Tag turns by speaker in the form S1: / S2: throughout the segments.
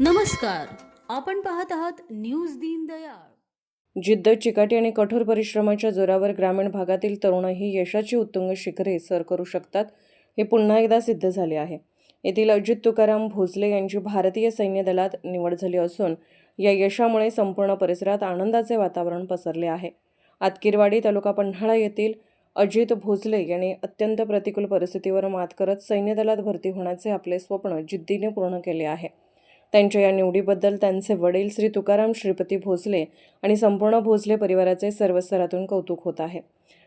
S1: नमस्कार. आपण पाहत आहात न्यूज दीनदयाळ.
S2: जिद्द, चिकाटी आणि कठोर परिश्रमाच्या जोरावर ग्रामीण भागातील तरुणही यशाची उत्तुंग शिखरे सर करू शकतात, हे पुन्हा एकदा सिद्ध झाले आहे. येथील अजित तुकाराम भोसले यांची भारतीय सैन्य दलात निवड झाली असून या यशामुळे संपूर्ण परिसरात आनंदाचे वातावरण पसरले आहे. आतकीरवाडी तालुका पन्हाळा येथील अजित भोसले यांनी अत्यंत प्रतिकूल परिस्थितीवर मात करत सैन्य दलात भरती होण्याचे आपले स्वप्न जिद्दीने पूर्ण केले आहे. त्यांच्या या निवडीबद्दल त्यांचे वडील श्री तुकाराम श्रीपती भोसले आणि संपूर्ण भोसले परिवाराचे सर्व स्तरातून कौतुक होत आहे.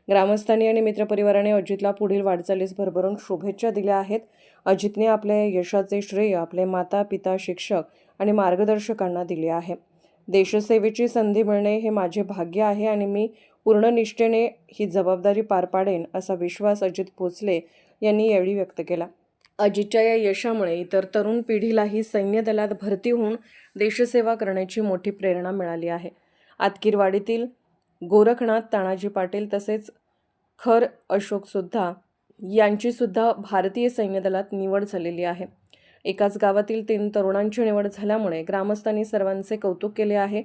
S2: ग्रामस्थांनी आणि मित्रपरिवाराने अजितला पुढील वाटचालीस भरभरून शुभेच्छा दिल्या आहेत. अजितने आपल्या यशाचे श्रेय आपले माता, पिता, शिक्षक आणि मार्गदर्शकांना दिले आहे. देशसेवेची संधी मिळणे हे माझे भाग्य आहे आणि मी पूर्ण निष्ठेने ही जबाबदारी पार पाडेन, असा विश्वास अजित भोसले यांनी यावेळी व्यक्त केला. अजितच्या या यशामुळे इतर तरुण पिढीलाही सैन्य दलात भरती होऊन देशसेवा करण्याची मोठी प्रेरणा मिळाली आहे. आतकीरवाडीतील गोरखनाथ तानाजी पाटील तसेच खर अशोकसुद्धा यांचीसुद्धा भारतीय सैन्य दलात निवड झालेली आहे. एकाच गावातील 3 तरुणांची निवड झाल्यामुळे ग्रामस्थांनी सर्वांचे कौतुक केले आहे.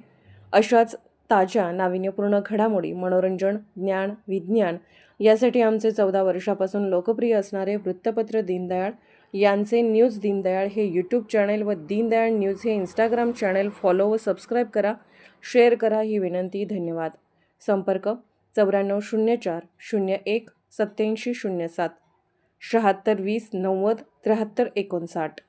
S2: अशाच ताज्या नाविन्यपूर्ण घडामोडी, मनोरंजन, ज्ञान, विज्ञान यासाठी आमचे 14 वर्षापासून लोकप्रिय असणारे वृत्तपत्र दीनदयाळ यांचे न्यूज दीनदयाळ हे यूट्यूब चॅनेल व दीनदयाळ न्यूज हे इंस्टाग्राम चॅनेल फॉलो व सबस्क्राईब करा, शेअर करा ही विनंती. धन्यवाद. संपर्क 9404 01 8707 76 20 90 73 59.